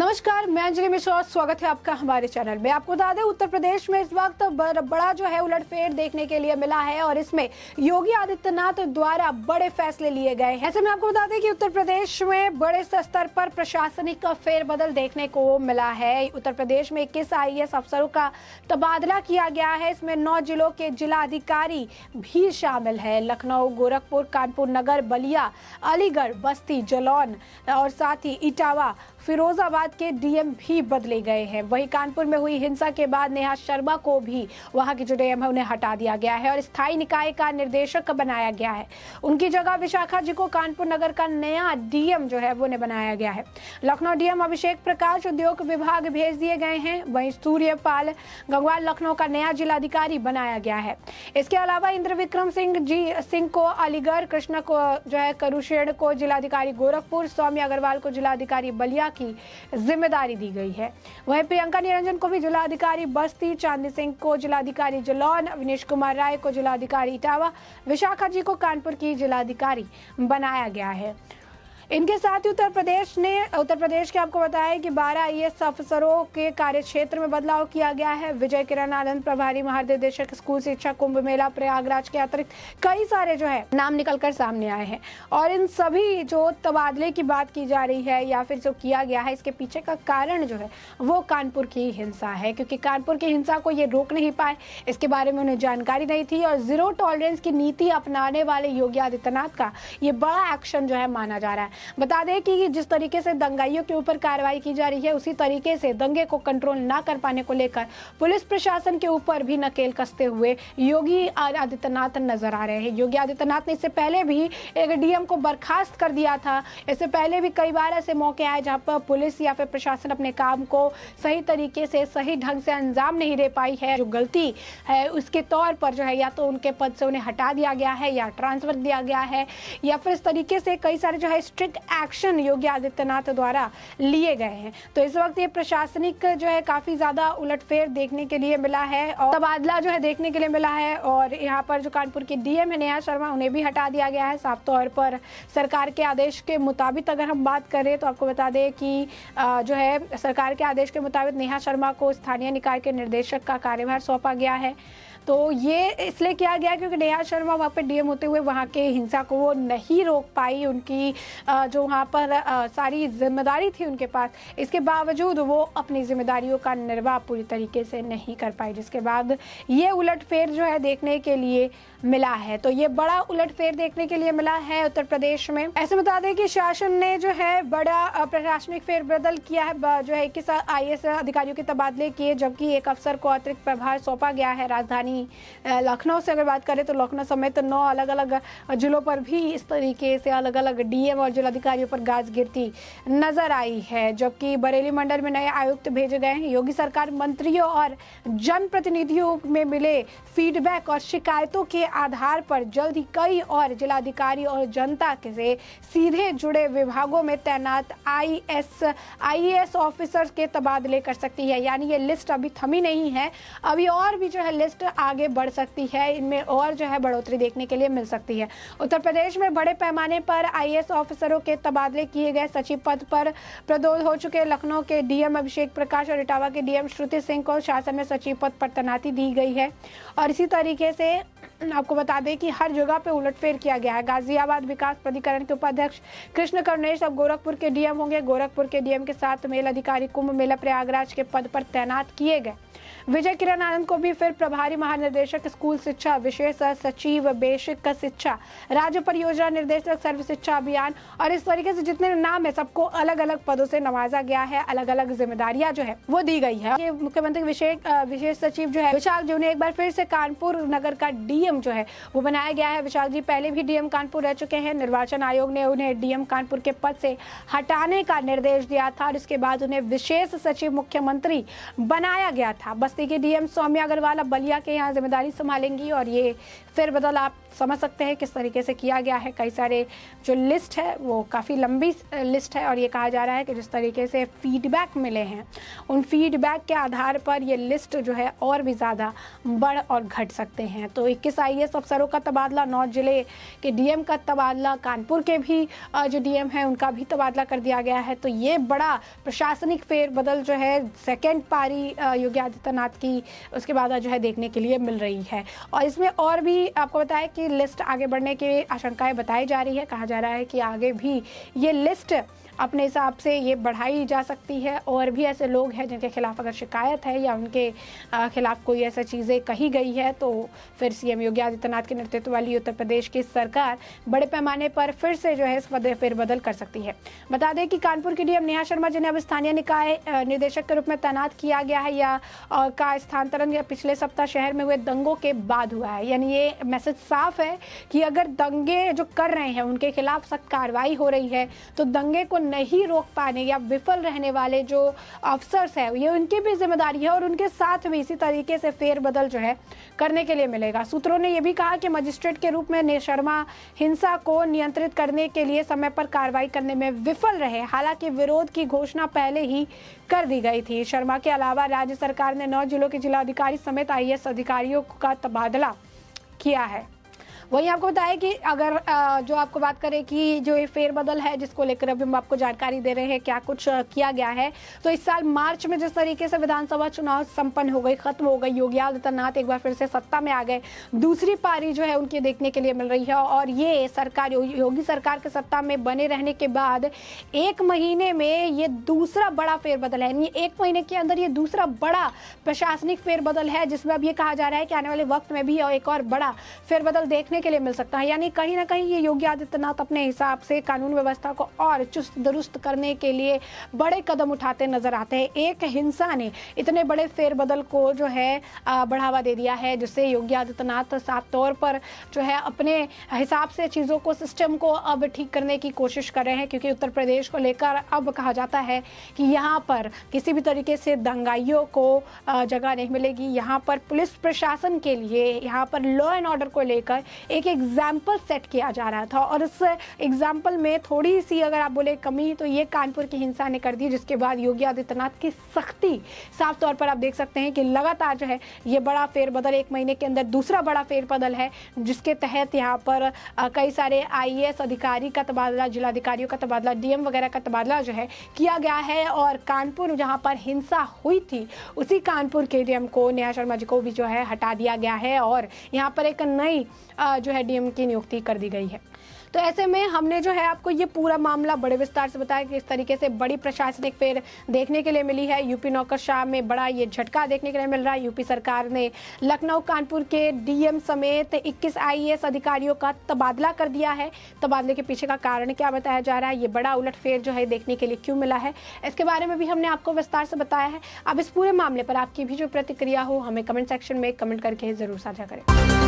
नमस्कार, मैं अंजलि मिश्रा। स्वागत है आपका हमारे चैनल में। आपको बता दें, उत्तर प्रदेश में इस वक्त बड़ा जो है उलटफेर देखने के लिए मिला है और इसमें योगी आदित्यनाथ द्वारा बड़े फैसले लिए गए हैं। ऐसे में आपको बता दें कि उत्तर प्रदेश में बड़े स्तर पर प्रशासनिक फेरबदल देखने को मिला है। उत्तर प्रदेश में 21 IAS अफसरों का तबादला किया गया है। इसमें 9 जिलों के जिलाधिकारी भी शामिल है। लखनऊ, गोरखपुर, कानपुर नगर, बलिया, अलीगढ़, बस्ती, जालौन और साथ ही इटावा, फिरोजाबाद के DM भी बदले गए हैं। वहीं कानपुर में हुई हिंसा के बाद नेहा शर्मा को भी वहां के जो DM है उन्हें हटा दिया गया है और स्थायी निकाय का निर्देशक बनाया गया है। उनकी जगह विशाखा जी को कानपुर नगर का नया DM जो है वो ने बनाया गया है। लखनऊ DM अभिषेक प्रकाश उद्योग विभाग भेज दिए गए हैं। वहीं सूर्यपाल गंगवार लखनऊ का नया जिलाधिकारी बनाया गया है। इसके अलावा इंद्र विक्रम सिंह को अलीगढ़, कृष्ण को जो है करुशेड़ को जिलाधिकारी गोरखपुर, सौम्य अग्रवाल को जिलाधिकारी बलिया की जिम्मेदारी दी गई है। वहीं प्रियंका निरंजन को भी जिलाधिकारी बस्ती, चांदी सिंह को जिलाधिकारी जालौन, अविनेश कुमार राय को जिलाधिकारी इटावा, विशाखा जी को कानपुर की जिलाधिकारी बनाया गया है। इनके साथ ही उत्तर प्रदेश के आपको बताया कि 12 IAS अफसरों के कार्यक्षेत्र में बदलाव किया गया है। विजय किरण आनंद प्रभारी महानिदेशक स्कूल शिक्षा, कुंभ मेला, प्रयागराज के अतिरिक्त कई सारे जो है नाम निकलकर सामने आए हैं और इन सभी जो तबादले की बात की जा रही है या फिर जो किया गया है, इसके पीछे का कारण जो है वो कानपुर की हिंसा है, क्योंकि कानपुर की हिंसा को ये रोक नहीं पाए, इसके बारे में उन्हें जानकारी नहीं थी और जीरो टॉलरेंस की नीति अपनाने वाले योगी आदित्यनाथ का ये बड़ा एक्शन जो है माना जा रहा है। बता दें कि जिस तरीके से दंगाइयों के ऊपर कार्रवाई की जा रही है, उसी तरीके से दंगे को कंट्रोल ना कर पाने को लेकर पुलिस प्रशासन के ऊपर भी नकेल कसते हुए योगी आदित्यनाथ नजर आ रहे हैं। योगी आदित्यनाथ ने इससे पहले भी एक DM को बर्खास्त कर दिया था। इससे पहले भी कई बार ऐसे मौके आए जहां पर पुलिस या फिर प्रशासन अपने काम को सही तरीके से, सही ढंग से अंजाम नहीं दे पाई है। जो गलती है उसके तौर पर जो है या तो उनके पद से उन्हें हटा दिया गया है या ट्रांसफर दिया गया है या फिर इस तरीके से कई सारे जो है स्ट्रिक्ट एक्शन योगी आदित्यनाथ द्वारा लिए गए हैं। तो इस वक्त ये प्रशासनिक जो है काफी ज्यादा उलटफेर देखने के लिए मिला है और तबादला जो है देखने के लिए मिला है। और यहाँ पर जो कानपुर की DM है नेहा शर्मा, उन्हें भी हटा दिया गया है। साफ तौर पर सरकार के आदेश के मुताबिक अगर हम बात करें तो आपको बता दें कि जो है सरकार के आदेश के मुताबिक नेहा शर्मा को स्थानीय निकाय के निर्देशक का कार्यभार सौंपा गया है। तो ये इसलिए किया गया क्योंकि नेहा शर्मा वहाँ पे DM होते हुए वहाँ के हिंसा को वो नहीं रोक पाई। उनकी जो वहाँ पर सारी जिम्मेदारी थी उनके पास, इसके बावजूद वो अपनी जिम्मेदारियों का निर्वाह पूरी तरीके से नहीं कर पाई, जिसके बाद ये उलटफेर जो है देखने के लिए मिला है। तो ये बड़ा उलटफेर देखने के लिए मिला है उत्तर प्रदेश में। ऐसे बता दें कि शासन ने जो है बड़ा प्रशासनिक फेरबदल किया है। जो है 21 IAS अधिकारियों के तबादले किए, जबकि एक अफसर को अतिरिक्त प्रभार सौंपा गया है। राजधानी लखनऊ से अगर बात करें तो लखनऊ समेत 9 अलग अलग जिलों पर भी इस तरीके से अलग अलग DM और जिलाधिकारियों पर गाज गिरती नजर आई है। जबकि बरेली मंडल में नए आयुक्त भेजे गए हैं। योगी सरकार मंत्रियों और जनप्रतिनिधियों में मिले फीडबैक और शिकायतों के आधार पर जल्द ही कई और जिलाधिकारी और जनता से सीधे जुड़े विभागों में तैनात IAS ऑफिसर्स के तबादले कर सकती है। यानी ये लिस्ट अभी थमी नहीं है, अभी और भी जो है लिस्ट आगे बढ़ सकती है, इनमें और जो है बढ़ोतरी देखने के लिए मिल सकती है। उत्तर प्रदेश में बड़े पैमाने पर IAS ऑफिसरों के तबादले किए गए। सचिव पद पर पदोन्नत हो चुके लखनऊ के DM अभिषेक प्रकाश और इटावा के DM श्रुति सिंह को शासन में सचिव पद पर तैनाती दी गई है। और इसी तरीके से आपको बता दें कि हर जगह पे उलटफेर किया गया है। गाजियाबाद विकास प्राधिकरण के उपाध्यक्ष कृष्ण करुणेश अब गोरखपुर के DM होंगे। गोरखपुर के DM के साथ मेल अधिकारी कुंभ मेला प्रयागराज के पद पर तैनात किए गए। विजय किरण आनंद को भी फिर प्रभारी महानिदेशक स्कूल शिक्षा, विशेष सचिव बेसिक शिक्षा, राज्य परियोजना निर्देशक, सर्व शिक्षा अभियान और इस तरीके से जितने नाम है सबको अलग अलग पदों से नवाजा गया है। अलग अलग जिम्मेदारियां जो है वो दी गई है। ये मुख्यमंत्री विशेष सचिव जो है विशाल जी, उन्हें एक बार फिर से कानपुर नगर का DM जो है वो बनाया गया है। विशाल जी पहले भी DM कानपुर रह चुके हैं। निर्वाचन आयोग ने उन्हें DM कानपुर के पद से हटाने का निर्देश दिया था और इसके बाद उन्हें विशेष सचिव मुख्यमंत्री बनाया गया था। बस्ती की DM सौम्या अग्रवाल बलिया के यहाँ जिम्मेदारी संभालेंगी और ये फेरबदल आप समझ सकते हैं किस तरीके से किया गया है। कई सारे जो लिस्ट है वो काफ़ी लंबी लिस्ट है और ये कहा जा रहा है कि जिस तरीके से फीडबैक मिले हैं उन फीडबैक के आधार पर ये लिस्ट जो है और भी ज़्यादा बढ़ और घट सकते हैं। तो 21 21 आईएएस अफसरों का तबादला, 9 जिले के डीएम का तबादला, कानपुर के भी जो डीएम है उनका भी तबादला कर दिया गया है। तो ये बड़ा प्रशासनिक फेरबदल जो है सेकेंड पारी योगी आदित्यनाथ की उसके बाद जो है देखने के लिए मिल रही है। और इसमें और भी आपको बताया कि लिस्ट आगे बढ़ने की आशंकाएं बताई जा रही है। कहा जा रहा है कि आगे भी ये लिस्ट अपने हिसाब से ये बढ़ाई जा सकती है और भी ऐसे लोग हैं जिनके खिलाफ अगर शिकायत है या उनके खिलाफ कोई ऐसी चीज़ें कही गई है तो फिर सीएम योगी आदित्यनाथ के नेतृत्व वाली उत्तर प्रदेश की सरकार बड़े पैमाने पर फिर से जो है इस फेरबदल कर सकती है। बता दें कि कानपुर की डीएम नेहा शर्मा, जिन्हें अब स्थानीय निकाय निदेशक के रूप में तैनात किया गया है, या का स्थानांतरण पिछले सप्ताह शहर में हुए दंगों के बाद हुआ है। यानी ये मैसेज साफ है कि अगर दंगे जो कर रहे हैं उनके खिलाफ सख्त कार्रवाई हो रही है तो दंगे को नहीं रोक पाने या विफल रहने वाले जो अफसर्स हैं ये उनकी भी जिम्मेदारी है और उनके साथ भी इसी तरीके से फेरबदल जो है करने के लिए मिलेगा। सूत्रों ने यह भी कहा कि मजिस्ट्रेट के रूप में शर्मा हिंसा को नियंत्रित करने के लिए समय पर कार्रवाई करने में विफल रहे। हालांकि विरोध की घोषणा पहले ही कर दी गई थी। शर्मा के अलावा राज्य सरकार ने 9 जिलों के जिलाधिकारी समेत आईएएस अधिकारियों का तबादला किया है। वहीं आपको बताया कि अगर जो आपको बात करें कि जो ये फेरबदल है जिसको लेकर अभी हम आपको जानकारी दे रहे हैं क्या कुछ किया गया है, तो इस साल मार्च में जिस तरीके से विधानसभा चुनाव संपन्न हो गई, खत्म हो गई, योगी आदित्यनाथ एक बार फिर से सत्ता में आ गए, दूसरी पारी जो है उनकी देखने के लिए मिल रही है। और ये सरकार योगी सरकार के सत्ता में बने रहने के बाद 1 महीने में ये दूसरा बड़ा फेरबदल है। यानी 1 महीने के अंदर ये दूसरा बड़ा प्रशासनिक फेरबदल है जिसमें अब ये कहा जा रहा है कि आने वाले वक्त में भी एक और बड़ा फेरबदल देखने के लिए मिल सकता है। यानी कहीं ना कहीं ये योगी आदित्यनाथ अपने हिसाब से कानून व्यवस्था को और चुस्त दुरुस्त करने के लिए बड़े कदम उठाते नजर आते हैं। एक हिंसा ने इतने बड़े फेरबदल को जो है बढ़ावा दे दिया है जिससे योगी आदित्यनाथ साफ तौर पर जो है अपने हिसाब से चीज़ों को, सिस्टम को अब ठीक करने की कोशिश कर रहे हैं, क्योंकि उत्तर प्रदेश को लेकर अब कहा जाता है कि यहाँ पर किसी भी तरीके से दंगाइयों को जगह नहीं मिलेगी। यहाँ पर पुलिस प्रशासन के लिए, यहाँ पर लॉ एंड ऑर्डर को लेकर एक एग्जाम्पल सेट किया जा रहा था और इस एग्जाम्पल में थोड़ी सी अगर आप बोले कमी तो ये कानपुर की हिंसा ने कर दी, जिसके बाद योगी आदित्यनाथ की सख्ती साफ तौर पर आप देख सकते हैं कि लगातार जो है ये बड़ा फेरबदल 1 महीने के अंदर दूसरा बड़ा फेरबदल है, जिसके तहत यहाँ पर कई सारे आईएएस अधिकारी का तबादला, जिलाधिकारियों का तबादला, डीएम वगैरह का तबादला जो है किया गया है। और कानपुर जहाँ पर हिंसा हुई थी उसी कानपुर के डीएम को, नेहा शर्मा जी को भी जो है हटा दिया गया है और यहाँ पर एक नई जो है डीएम की नियुक्ति कर दी गई है। तो ऐसे में हमने जो है आपको ये पूरा मामला बड़े विस्तार से बताया कि इस तरीके से बड़ी प्रशासनिक फेर देखने के लिए मिली है। यूपी नौकरशाह में बड़ा ये झटका देखने के लिए मिल रहा है। यूपी सरकार ने लखनऊ, कानपुर के डीएम समेत 21 आईएएस अधिकारियों का तबादला कर दिया है। तबादले के पीछे का कारण क्या बताया जा रहा है, ये बड़ा उलटफेर जो है देखने के लिए क्यों मिला है, इसके बारे में भी हमने आपको विस्तार से बताया है। अब इस पूरे मामले पर आपकी भी जो प्रतिक्रिया हो हमें कमेंट सेक्शन में कमेंट करके ज़रूर साझा करें।